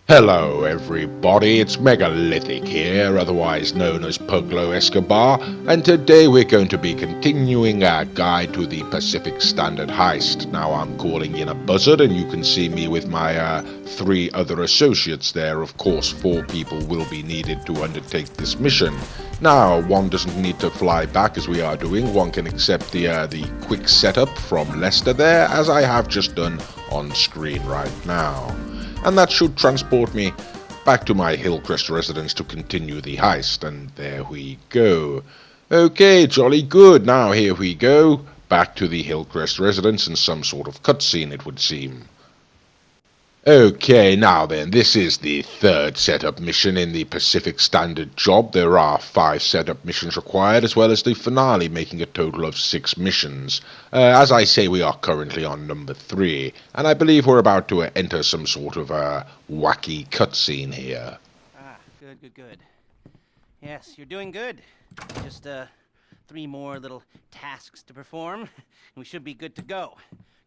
Hello everybody, it's Megalithic here, otherwise known as Pablo Escobar, and today we're going to be continuing our guide to the Pacific Standard heist. Now I'm calling in a buzzard and you can see me with my 3 other associates there. Of course 4 people will be needed to undertake this mission. Now one doesn't need to fly back as we are doing, one can accept the quick setup from Leicester there, as I have just done on screen right now. And that should transport me back to my Hillcrest residence to continue the heist, and there we go. Okay, jolly good, now here we go, back to the Hillcrest residence and some sort of cutscene it would seem. Okay, now then, this is the 3rd setup mission in the Pacific Standard job. There are 5 setup missions required, as well as the finale, making a total of 6 missions. As I say, we are currently on number 3, and I believe we're about to enter some sort of wacky cutscene here. Good. Yes, you're doing good. Just 3 more little tasks to perform, and we should be good to go.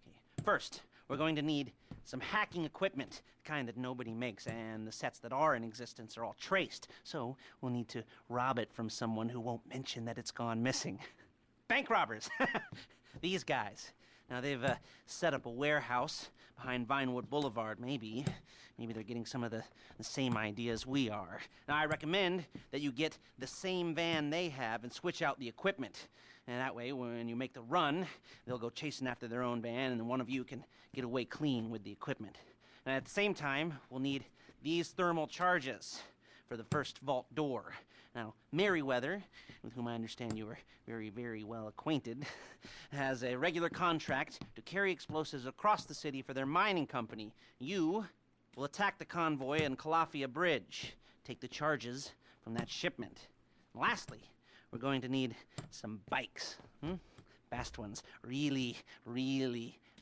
Okay, first, we're going to need some hacking equipment, the kind that nobody makes, and the sets that are in existence are all traced. So we'll need to rob it from someone who won't mention that it's gone missing. Bank robbers! These guys. Now they've set up a warehouse behind Vinewood Boulevard, maybe. Maybe they're getting some of the same ideas we are. Now I recommend that you get the same van they have and switch out the equipment. And that way, when you make the run, they'll go chasing after their own van, and then one of you can get away clean with the equipment. And at the same time, we'll need these thermal charges for the first vault door. Now, Merriweather, with whom I understand you are very well acquainted, has a regular contract to carry explosives across the city for their mining company. You will attack the convoy in Calafia Bridge, take the charges from that shipment. And lastly, we're going to need some bikes. Fast ones. Really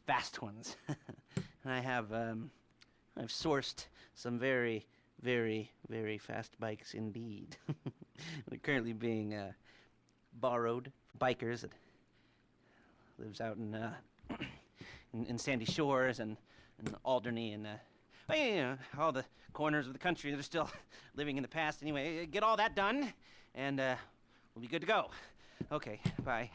fast ones. And I've sourced some very fast bikes indeed. They're currently being borrowed. Bikers that lives out in Sandy Shores and Alderney and all the corners of the country that are still living in the past. Anyway, get all that done, and we'll be good to go. Okay, bye.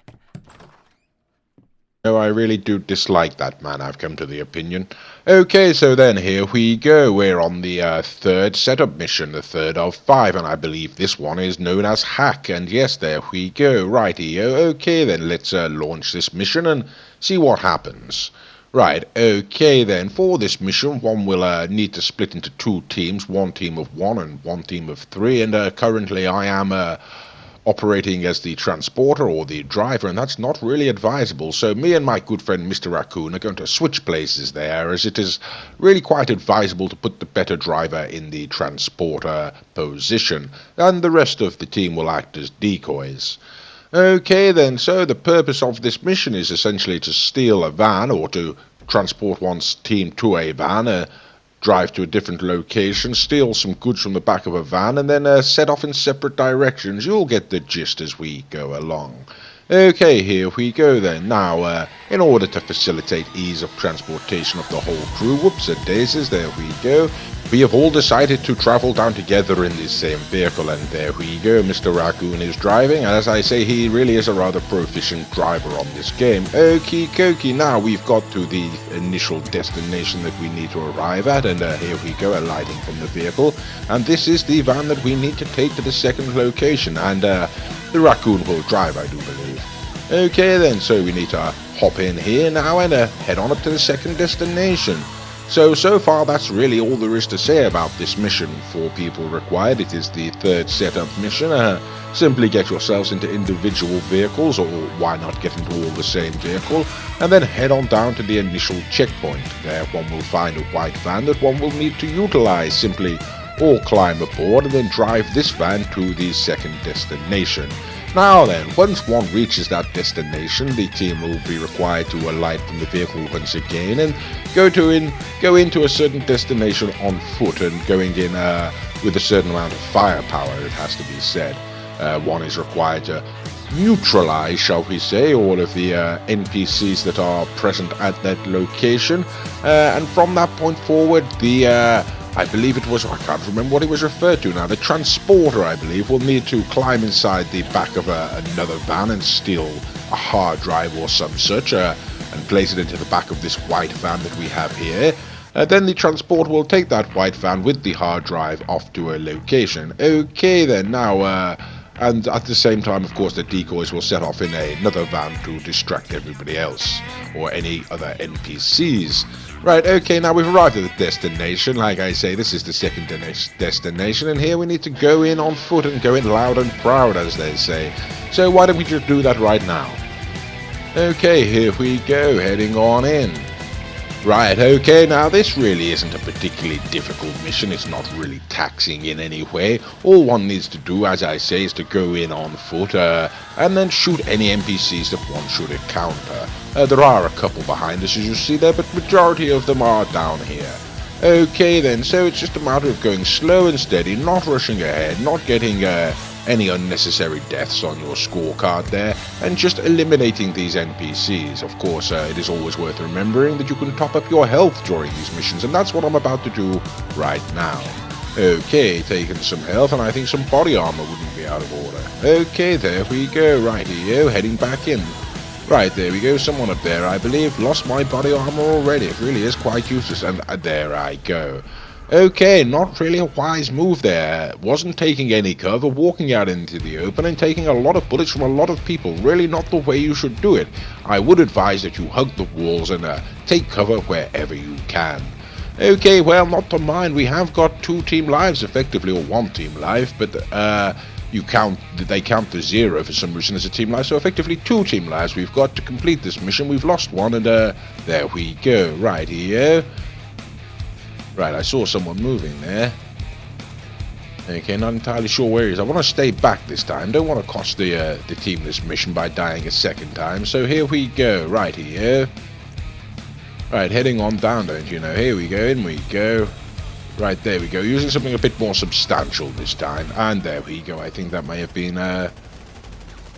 No, I really do dislike that man, I've come to the opinion. Okay, so then here we go. We're on the 3rd setup mission, the 3rd of 5, and I believe this one is known as Hack. And yes, there we go, rightio. Okay, then let's launch this mission and see what happens. Right, okay then, for this mission, one will need to split into 2 teams, 1 team of 1 and 1 team of 3, and currently I am operating as the transporter or the driver, and that's not really advisable, so me and my good friend Mr. Raccoon are going to switch places there, as it is really quite advisable to put the better driver in the transporter position, and the rest of the team will act as decoys. Okay then, so the purpose of this mission is essentially to steal a van, or to transport one's team to a van, drive to a different location, steal some goods from the back of a van, and then set off in separate directions. You'll get the gist as we go along. Okay, here we go then. Now, in order to facilitate ease of transportation of the whole crew, whoops a daisies, there we go. We have all decided to travel down together in the same vehicle, and there we go. Mr. Raccoon is driving, and as I say, he really is a rather proficient driver on this game. Okie dokie, now we've got to the initial destination that we need to arrive at, and here we go, alighting from the vehicle. And this is the van that we need to take to the 2nd location, and the Raccoon will drive, I do believe. Okay then, so we need to hop in here now and head on up to the 2nd destination. So far that's really all there is to say about this mission. 4 people required. It is the 3rd setup mission. Simply get yourselves into individual vehicles, or why not get into all the same vehicle, and then head on down to the initial checkpoint. There one will find a white van that one will need to utilize. Simply all climb aboard and then drive this van to the 2nd destination. Now then, once one reaches that destination, the team will be required to alight from the vehicle once again and go into a certain destination on foot, and going in with a certain amount of firepower, it has to be said. One is required to neutralize, shall we say, all of the NPCs that are present at that location, and from that point forward, the I believe it was, I can't remember what it was referred to now, the transporter, I believe, will need to climb inside the back of another van and steal a hard drive or some such, and place it into the back of this white van that we have here. Then the transport will take that white van with the hard drive off to a location. Okay then, now, and at the same time, of course, the decoys will set off in another van to distract everybody else, or any other NPCs. Right, okay, now we've arrived at the destination. Like I say, this is the second destination, and here we need to go in on foot and go in loud and proud, as they say. So why don't we just do that right now? Okay, here we go, heading on in. Right, okay, now this really isn't a particularly difficult mission. It's not really taxing in any way. All one needs to do, as I say, is to go in on foot and then shoot any NPCs that one should encounter. There are a couple behind us, as you see there, but majority of them are down here. Okay then, so it's just a matter of going slow and steady, not rushing ahead, not getting any unnecessary deaths on your scorecard there, and just eliminating these NPCs. Of course, it is always worth remembering that you can top up your health during these missions, and that's what I'm about to do right now. Okay, taking some health, and I think some body armor wouldn't be out of order. Okay, there we go, right here, heading back in. Right, there we go, someone up there, I believe, lost my body armor already. It really is quite useless, and there I go. Okay, not really a wise move there. Wasn't taking any cover, walking out into the open and taking a lot of bullets from a lot of people. Really not the way you should do it. I would advise that you hug the walls and take cover wherever you can. Okay, well, not to mind. We have got 2 team lives effectively, or 1 team life, but they count to 0 for some reason as a team life, so effectively 2 team lives we've got to complete this mission. We've lost 1, and there we go. Right here. Right, I saw someone moving there. Okay, not entirely sure where he is. I want to stay back this time. Don't want to cost the team this mission by dying a second time. So here we go, right here. Right, heading on down, don't you know? Here we go, in we go. Right, there we go. Using something a bit more substantial this time. And there we go. I think that may have been,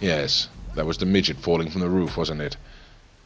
yes, that was the midget falling from the roof, wasn't it?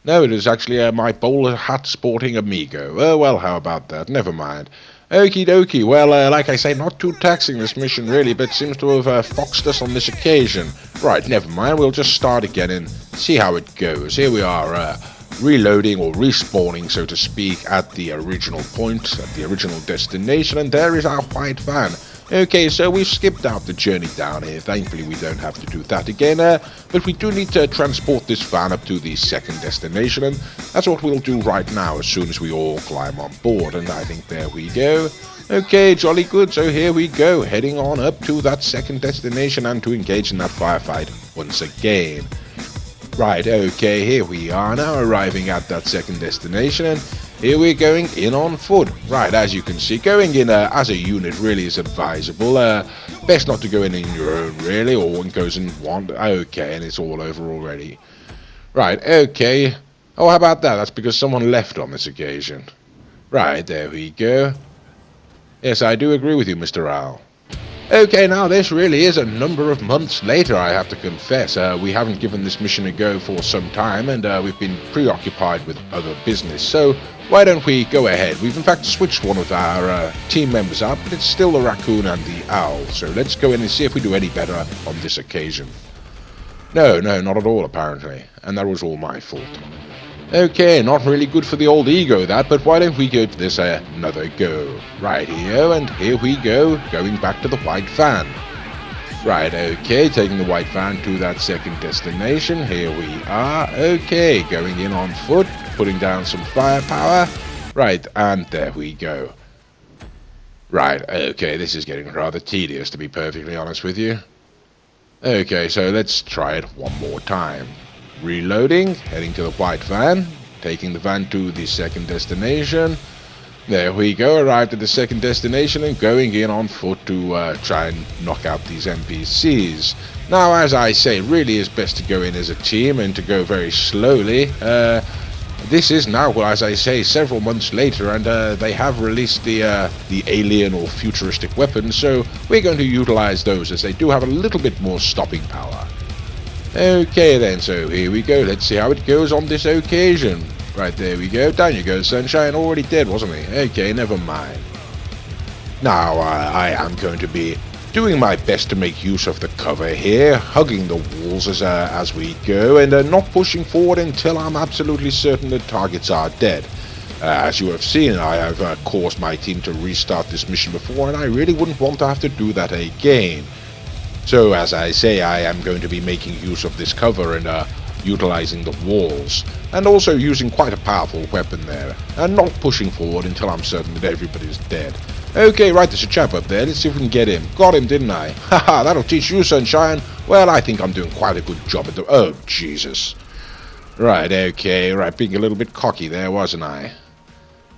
No, it is actually my bowler hat sporting amigo. Oh, well, how about that? Never mind. Okie dokie. Well, like I say, not too taxing this mission, really, but seems to have foxed us on this occasion. Right, never mind. We'll just start again and see how it goes. Here we are, reloading or respawning, so to speak, at the original point, at the original destination, and there is our white van. Okay, so we've skipped out the journey down here. Thankfully, we don't have to do that again, but we do need to transport this van up to the second destination, and that's what we'll do right now as soon as we all climb on board, and I think there we go. Okay, jolly good, so here we go, heading on up to that second destination and to engage in that firefight once again. Right, okay, here we are now, arriving at that second destination, and here we're going in on foot. Right, as you can see, going in as a unit really is advisable. Best not to go in your own, really, or one goes in one. Okay, and it's all over already. Right, okay. Oh, how about that? That's because someone left on this occasion. Right, there we go. Yes, I do agree with you, Mr. Owl. Okay, now this really is a number of months later, I have to confess. We haven't given this mission a go for some time, and we've been preoccupied with other business, so why don't we go ahead? We've in fact switched one of our team members out, but it's still the raccoon and the owl, so let's go in and see if we do any better on this occasion. No, not at all, apparently, and that was all my fault. Okay, not really good for the old ego, that, but why don't we give this another go? Right here, and here we go, going back to the white van. Right, okay, taking the white van to that second destination. Here we are. Okay, going in on foot, putting down some firepower. Right, and there we go. Right, okay, this is getting rather tedious, to be perfectly honest with you. Okay, so let's try it one more time. Reloading, heading to the white van, taking the van to the second destination. There we go, arrived at the second destination and going in on foot to try and knock out these NPCs. Now, as I say, it really is best to go in as a team and to go very slowly. This is now, well, as I say, several months later, and they have released the alien or futuristic weapons, so we're going to utilize those as they do have a little bit more stopping power. Okay then, so here we go. Let's see how it goes on this occasion. Right, there we go. Down you go, Sunshine. Already dead, wasn't he? Okay, never mind. Now, I am going to be doing my best to make use of the cover here, hugging the walls as we go, and not pushing forward until I'm absolutely certain the targets are dead. As you have seen, I have caused my team to restart this mission before, and I really wouldn't want to have to do that again. So, as I say, I am going to be making use of this cover and utilizing the walls, and also using quite a powerful weapon there, and not pushing forward until I'm certain that everybody's dead. Okay, right, there's a chap up there. Let's see if we can get him. Got him, didn't I? Haha, that'll teach you, sunshine. Well, I think I'm doing quite a good job at the... Oh, Jesus. Right, okay, right, being a little bit cocky there, wasn't I?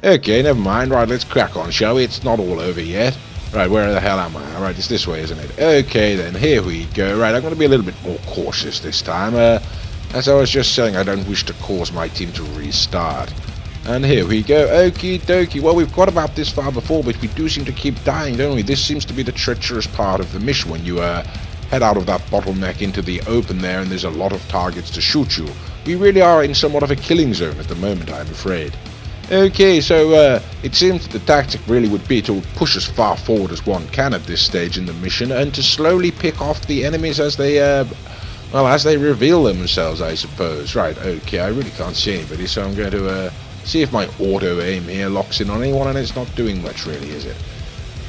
Okay, never mind. Right, let's crack on, shall we? It's not all over yet. Right, where the hell am I? Right, it's this way, isn't it? Okay, then, here we go. Right, I'm going to be a little bit more cautious this time. As I was just saying, I don't wish to cause my team to restart. And here we go. Okie dokie. Well, we've got about this far before, but we do seem to keep dying, don't we? This seems to be the treacherous part of the mission when you head out of that bottleneck into the open there, and there's a lot of targets to shoot you. We really are in somewhat of a killing zone at the moment, I'm afraid. Okay, so it seems the tactic really would be to push as far forward as one can at this stage in the mission, and to slowly pick off the enemies as they well, as they reveal themselves, I suppose. Right, okay, I really can't see anybody, so I'm going to see if my auto-aim here locks in on anyone, and it's not doing much, really, is it?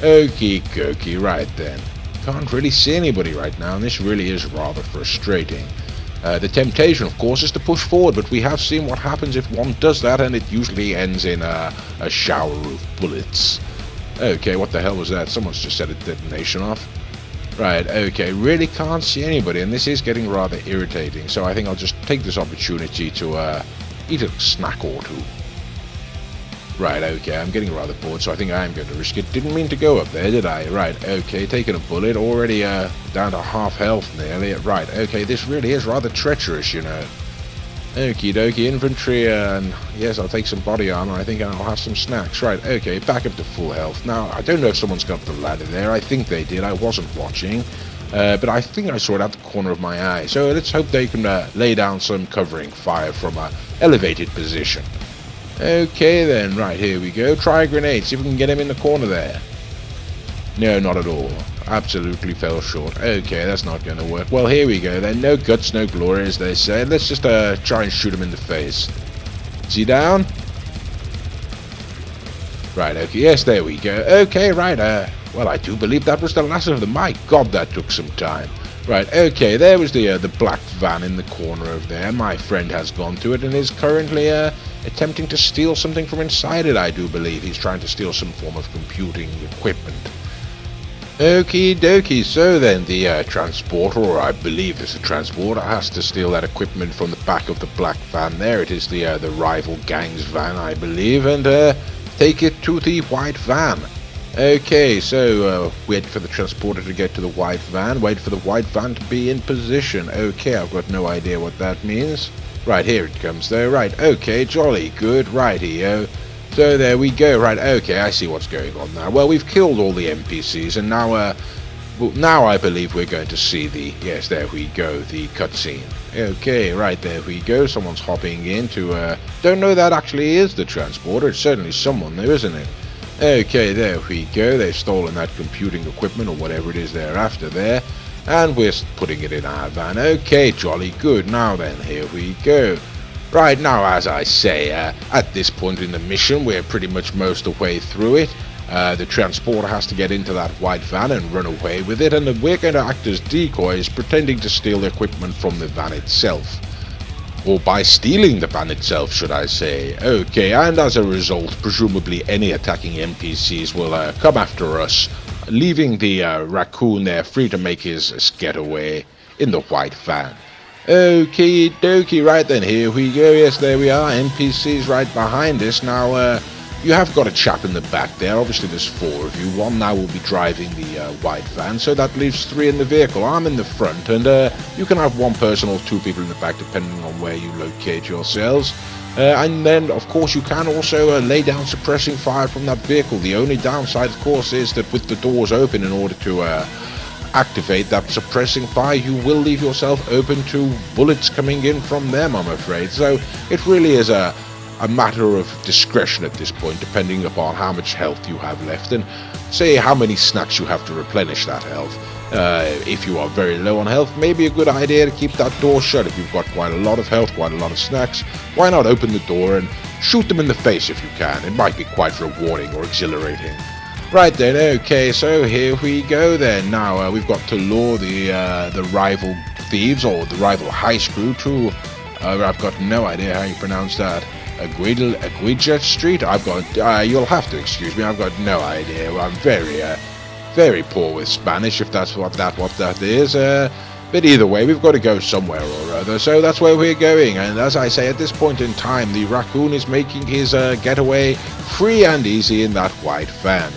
Okie dokie, right then. Can't really see anybody right now, and this really is rather frustrating. The temptation, of course, is to push forward, but we have seen what happens if one does that, and it usually ends in a shower of bullets. Okay, what the hell was that? Someone's just set a detonation off. Right, okay, really can't see anybody, and this is getting rather irritating, so I think I'll just take this opportunity to eat a snack or two. Right, okay, I'm getting rather bored, so I think I am going to risk it. Didn't mean to go up there, did I? Right, okay, taking a bullet, already down to half health nearly. Right, okay, this really is rather treacherous, you know. Okie dokie, infantry, and yes, I'll take some body armor, I think I'll have some snacks. Right, okay, back up to full health. Now, I don't know if someone's got the ladder there, I think they did, I wasn't watching. But I think I saw it out the corner of my eye, so let's hope they can lay down some covering fire from an elevated position. Okay then, right, here we go. Try a grenade, see if we can get him in the corner there. No, not at all. Absolutely fell short. Okay, that's not going to work. Well, here we go then. No guts, no glory, as they say. Let's just try and shoot him in the face. Is he down? Right, okay, yes, there we go. Okay, right, well, I do believe that was the last of them. My God, that took some time. Right, okay, there was the black van in the corner of there. My friend has gone to it and is currently attempting to steal something from inside it, I do believe. He's trying to steal some form of computing equipment. Okie dokie, so then the transporter, or I believe it's a transporter, has to steal that equipment from the back of the black van there. It is the rival gang's van, I believe, and take it to the white van. Okay, so wait for the transporter to get to the white van, wait for the white van to be in position. Okay, I've got no idea what that means. Right, here it comes though. Right, okay, jolly good, righty-o. So there we go. Right, okay, I see what's going on now. Well, we've killed all the NPCs, and now I believe we're going to see the, yes, there we go, the cutscene. Okay, right, there we go. Someone's hopping into, don't know that actually is the transporter. It's certainly someone there, isn't it? Okay, there we go. They've stolen that computing equipment, or whatever it is they're after there. And we're putting it in our van. Okay, jolly good. Now then, here we go. Right, now, as I say, at this point in the mission, we're pretty much most of the way through it. The transporter has to get into that white van and run away with it, and we're going to act as decoys, pretending to steal the equipment from the van itself. Or by stealing the van itself, should I say. Okay, and as a result, presumably any attacking NPCs will come after us, leaving the raccoon there free to make his getaway in the white van. Okie dokie, right then, here we go. Yes, there we are, NPCs right behind us. Now, you have got a chap in the back there. Obviously, there's 4 of you. One now will be driving the white van, so that leaves 3 in the vehicle. I'm in the front, and you can have 1 person or 2 people in the back, depending on where you locate yourselves. And then, of course, you can also lay down suppressing fire from that vehicle. The only downside, of course, is that with the doors open, in order to activate that suppressing fire, you will leave yourself open to bullets coming in from them, I'm afraid. So it really is a a matter of discretion at this point, depending upon how much health you have left and say how many snacks you have to replenish that health. If you are very low on health, maybe a good idea to keep that door shut. If you've got quite a lot of health, quite a lot of snacks, why not open the door and shoot them in the face if you can? It might be quite rewarding or exhilarating. Right then, okay, so here we go then. Now, we've got to lure the rival thieves, or the rival heist crew, to, I've got no idea how you pronounce that, Aguija Street? You'll have to excuse me, I've got no idea. I'm very poor with Spanish, if that's what that is. But either way, we've got to go somewhere or other, so that's where we're going. And as I say, at this point in time, the raccoon is making his getaway free and easy in that white van.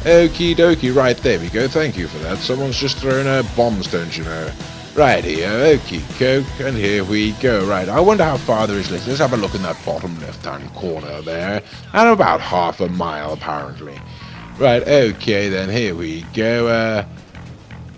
Okie dokie, right, there we go, thank you for that. Someone's just thrown bombs, don't you know? Right here, okie coke, and here we go. Right, I wonder how far there is left. Let's have a look in that bottom left-hand corner there. And about half a mile, apparently. Right, okay then, here we go.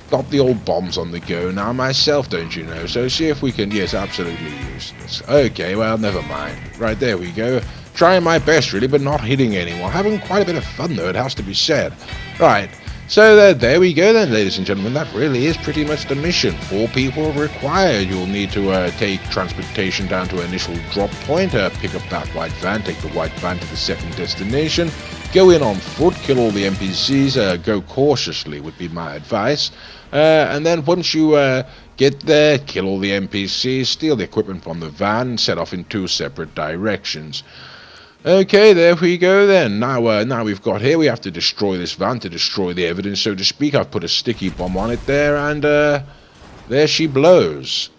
Got the old bombs on the go now myself, don't you know? So see if we can, yes, absolutely use this. Okay, well, never mind. Right, there we go. Trying my best, really, but not hitting anyone. Having quite a bit of fun, though, it has to be said. Right, so there we go then, ladies and gentlemen. That really is pretty much the mission. 4 people required. You'll need to take transportation down to an initial drop point, pick up that white van, take the white van to the second destination, go in on foot, kill all the NPCs, go cautiously would be my advice. And then once you get there, kill all the NPCs, steal the equipment from the van, and set off in 2 separate directions. Okay, there we go then. Now we've got here, we have to destroy this van to destroy the evidence, so to speak. I've put a sticky bomb on it there, and there she blows.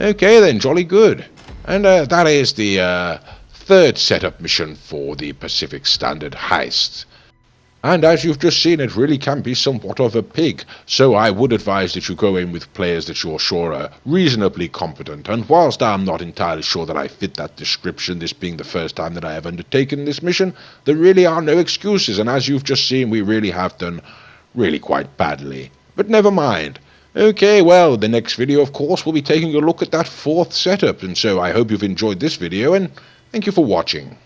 Okay then, jolly good. And that is the 3rd setup mission for the Pacific Standard heist. And as you've just seen, it really can be somewhat of a pig, so I would advise that you go in with players that you're sure are reasonably competent. And whilst I'm not entirely sure that I fit that description, this being the first time that I have undertaken this mission, there really are no excuses, and as you've just seen, we really have done really quite badly. But never mind. Okay, well, the next video, of course, will be taking a look at that 4th setup, and so I hope you've enjoyed this video, and thank you for watching.